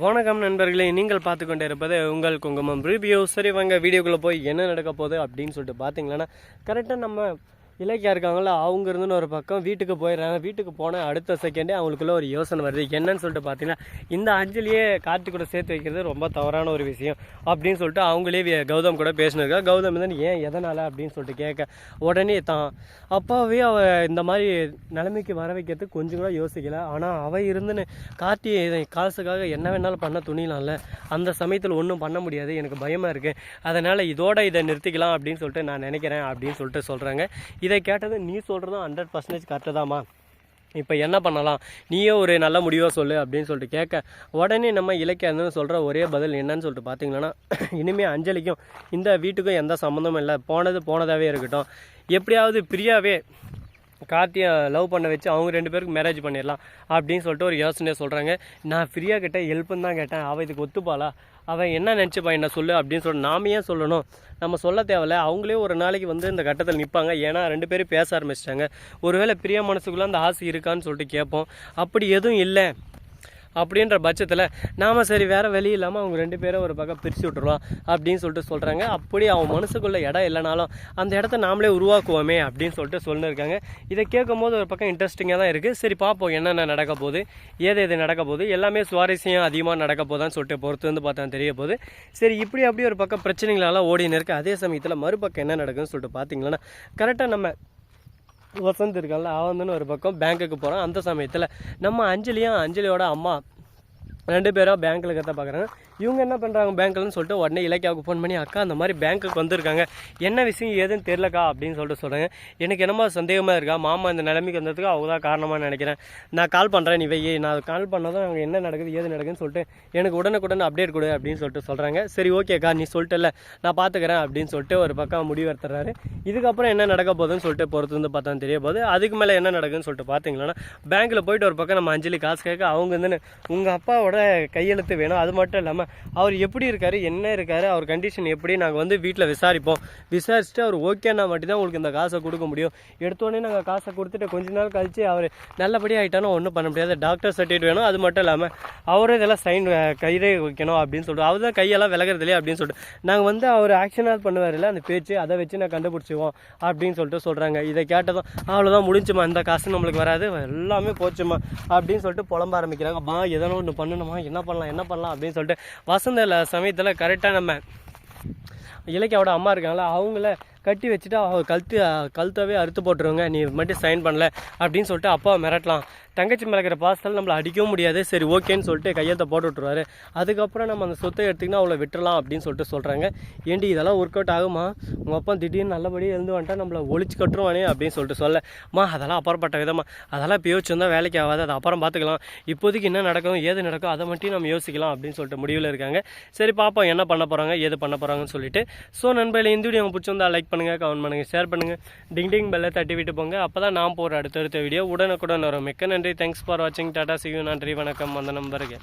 வணக்கம் நண்பர்களே, நீங்கள் பார்த்து கொண்டே இருப்பது உங்கள் குங்குமம் ரிவ்யூ. சரி வாங்க வீடியோக்குள்ளே போய் என்ன நடக்க போகுது அப்படின்னு சொல்லிட்டு பார்த்தீங்கன்னா, கரெக்டாக நம்ம இலக்கியா இருக்காங்களா, அவங்க இருந்துன்னு ஒரு பக்கம் வீட்டுக்கு போயிடுறாங்க. வீட்டுக்கு போன அடுத்த செகண்டே அவங்களுக்குள்ள ஒரு யோசனை வருது. என்னன்னு சொல்லிட்டு பார்த்தீங்கன்னா, இந்த அஞ்சலியே கார்த்தி கூட சேர்த்து வைக்கிறது ரொம்ப தவறான ஒரு விஷயம் அப்படின்னு சொல்லிட்டு அவங்களே கௌதம் கூட பேசினிருக்கா. கௌதம் வந்து ஏன் எதனால் அப்படின்னு சொல்லிட்டு கேட்க, உடனே தான் அப்பாவே அவள் இந்த மாதிரி நிலைமைக்கு வர வைக்கிறதுக்கு கொஞ்சம் கூட யோசிக்கலை. ஆனால் அவள் இருந்துன்னு கார்த்தி காசுக்காக என்ன வேணாலும் பண்ண துணியலாம்ல, அந்த சமயத்தில் ஒன்றும் பண்ண முடியாது, எனக்கு பயமாக இருக்குது, அதனால் இதை நிறுத்திக்கலாம் அப்படின்னு சொல்லிட்டு நான் நினைக்கிறேன் அப்படின்னு சொல்லிட்டு சொல்கிறாங்க. இதை கேட்டது நீ சொல்கிறதும் 100% கரெக்டு தாம்மா, இப்போ என்ன பண்ணலாம், நீயே ஒரு நல்ல முடிவாக சொல்லு அப்படின்னு சொல்லிட்டு கேட்க, உடனே நம்ம இலக்கியன்னு சொல்கிற ஒரே பதில் என்னன்னு சொல்லிட்டு பார்த்தீங்கன்னா, இனிமேல் அஞ்சலிக்கும் இந்த வீட்டுக்கும் எந்த சம்மந்தமும் இல்லை, போனதாகவே இருக்கட்டும், எப்படியாவது பிரியாவே கார்த்தியை லவ் பண்ண வச்சு அவங்க 2 பேருக்கு மேரேஜ் பண்ணிடலாம் அப்படின்னு சொல்லிட்டு ஒரு யோசனையை சொல்கிறாங்க. நான் ஃப்ரீயாக கிட்ட ஹெல்ப்புன்னு தான் கேட்டேன், அவள் இதுக்கு ஒத்துப்பாளா, அவன் என்ன நினச்சிப்பா என்ன சொல்லு அப்படின்னு சொல்லிட்டு நாம ஏன் சொல்லணும், நம்ம சொல்ல தேவையில்ல, அவங்களே ஒரு நாளைக்கு வந்து இந்த கட்டத்தில் நிற்பாங்க. ஏன்னா 2 பேரும் பேச ஆரம்பிச்சிட்டாங்க. ஒருவேளை பிரியா மனசுக்குள்ளே அந்த ஆசை இருக்கான்னு சொல்லிட்டு கேட்போம். அப்படி எதுவும் இல்லை அப்படின்ற பட்சத்தில் நாம் சரி வேறு வழி இல்லாமல் அவங்க 2 பேரும் ஒரு பக்கம் பிரித்து விட்டுருவோம் அப்படின்னு சொல்லிட்டு சொல்கிறாங்க. அப்படி அவன் மனசுக்குள்ளே இடம் இல்லைனாலும் அந்த இடத்த நாமளே உருவாக்குவோமே அப்படின்னு சொல்லிட்டு சொல்லியிருக்காங்க. இதை கேட்கும் போது ஒரு பக்கம் இன்ட்ரெஸ்டிங்காக தான் இருக்குது. சரி பார்ப்போம் என்னென்ன நடக்க போகுது, ஏது நடக்க போகுது, எல்லாமே சுவாரஸ்யம் அதிகமாக நடக்க போதான்னு சொல்லிட்டு பொறுத்து வந்து பார்த்தா தெரிய போகுது. சரி இப்படி அப்படி ஒரு பக்கம் பிரச்சனைகளெல்லாம் ஓடின்னு இருக்குது. அதே சமயத்தில் மறுபக்கம் என்ன நடக்குதுன்னு சொல்லிட்டு பார்த்தீங்கன்னா, கரெக்டாக நம்ம வசந்த் இருக்கான்ல, அவன் ஒரு பக்கம் பேங்க்குக்கு போகிறான். அந்த சமயத்தில் நம்ம அஞ்சலியோட அம்மா 2 பேரும் பேங்க்கில் கற்று பார்க்குறாங்க. இவங்க என்ன பண்ணுறாங்க பேங்க்லன்னு சொல்லிட்டு உடனே இலக்கியாவுக்கு ஃபோன் பண்ணி, அக்கா அந்த மாதிரி பேங்க்குக்கு வந்திருக்காங்க, என்ன விஷயம் ஏதுன்னு தெரிலக்கா அப்படின்னு சொல்லிட்டு சொல்கிறாங்க. எனக்கு என்னமோ சந்தேகமாக இருக்கா, மாமா இந்த நிலைமைக்கு வந்ததுக்கு அவங்க தான் காரணமாக நினைக்கிறேன், நான் கால் பண்ணுறேன், நீ வையே, நான் கால் பண்ணதும் அவங்க என்ன நடக்குது ஏது நடக்குதுன்னு சொல்லிட்டு எனக்கு உடனுக்குடன் அப்டேட் கொடு அப்படின்னு சொல்லிட்டு சொல்கிறாங்க. சரி ஓகேக்கா நீ சொல்லிட்டல நான் பார்த்துக்கிறேன் அப்படின்னு சொல்லிட்டு ஒரு பக்கம் முடிவு எடுத்துறாரு. இதுக்கப்புறம் என்ன நடக்க போகுதுன்னு சொல்லிட்டு பொறுத்து வந்து பார்த்தா தெரிய போகுது. அதுக்கு மேலே என்ன நடக்குதுன்னு சொல்லிட்டு பார்த்தீங்கன்னா, பேங்க்கில் போயிட்டு ஒரு பக்கம் நம்ம அஞ்சலி காசு கேட்க, அவங்க வந்து உங்கள் அப்பாவோட கையெழுத்து வேணும், அது மட்டும் இல்லாமல் அவர் எப்படி இருக்காரு, என்ன இருக்காரு, அவர் கண்டிஷன் எப்படி, நாங்கள் வந்து வீட்டில் விசாரிச்சுட்டு அவர் ஓகேன்னா மட்டும்தான் உங்களுக்கு இந்த காசை கொடுக்க முடியும். எடுத்தோடனே நாங்கள் காசை கொடுத்துட்டு கொஞ்ச நாள் கழிச்சு அவர் நல்லபடியாக ஆகிட்டாலும் ஒன்றும் பண்ண முடியாது, டாக்டர் சர்டிஃபிகேட் வேணும், அது மட்டும் இல்லாமல் அவரே இதெல்லாம் சைன் கையிலே வைக்கணும் அப்படின்னு சொல்லிட்டு, அவர் தான் கையெல்லாம் விலகிறது இல்லையா அப்படின்னு சொல்லிட்டு, நாங்கள் வந்து அவர் ஆக்ஷனாக பண்ணுவார் இல்லை அந்த பேச்சு, அதை வச்சு நான் கண்டுபிடிச்சிவோம் அப்படின்னு சொல்லிட்டு சொல்கிறாங்க. இதை கேட்டதும் அவ்வளோதான் முடிஞ்சுமா, இந்த காசு நம்மளுக்கு வராது, எல்லாமே போச்சுமா அப்படின்னு சொல்லிட்டு புலம்ப ஆரம்பிக்கிறாங்க. எதனோ ஒன்று பண்ணணுமா, என்ன பண்ணலாம் அப்படின்னு சொல்லிட்டு வசந்த சமயத்தில் கரெக்டாக நம்ம இலக்கியாவோட அம்மா இருக்காங்களா, அவங்கள கட்டி வச்சுட்டு அவர் கழுத்தாவே அறுத்து போட்டுருவாங்க, நீ மட்டும் சைன் பண்ணல அப்படின்னு சொல்லிட்டு அப்பாவை மிரட்டலாம். தங்கச்சி மேலே இருக்கிற பாசத்தில் நம்மளை அடிக்கவும் முடியாது. சரி ஓகேன்னு சொல்லிட்டு கையெழுத்தை போட்டு விட்ருவாரு. அதுக்கப்புறம் நம்ம அந்த சொத்தை எடுத்திங்கன்னா அவளை விட்டுறலாம் அப்படின்னு சொல்லிட்டு சொல்கிறாங்க. ஏண்டி இதெல்லாம் ஒர்க் அவுட் ஆகுமா, உங்கள் அப்பா திடீர்னு நல்லபடியாக இருந்து வந்துட்டா நம்மளை ஒழிச்சு கட்டுருவானே அப்படின்னு சொல்லிட்டு சொல்லமா, அதெல்லாம் அப்புறப்பட்ட விதமாக, அதெல்லாம் இப்போ யோசிச்சுருந்தா வேலைக்கு ஆகாது, அதை அப்புறம் பார்த்துக்கலாம், இப்போதைக்கு என்ன நடக்கும் ஏது நடக்கும் அதை மட்டும் நம்ம யோசிக்கலாம் அப்படின்னு சொல்லிட்டு முடிவில் இருக்காங்க. சரி பார்ப்போம் என்ன பண்ண போகிறாங்க ஏது பண்ண போகிறாங்கன்னு சொல்லிட்டு. ஸோ நண்பர்களே, இந்த வீடியோ பிடிச்சிருந்தா லைக் பண்ணுங்கள், கமெண்ட் பண்ணுங்கள், ஷேர் பண்ணுங்கள், டிங் பெல்லை தட்டி விட்டு போங்க, அப்போ தான் நான் போகிற அடுத்தடுத்த வீடியோ உடனுக்குடன் வரும். மிக்க நன்றி, தேங்க்ஸ் ஃபார் வாட்சிங், டாடா, see you, நன்றி, வணக்கம், அந்த நம்பருக்கு.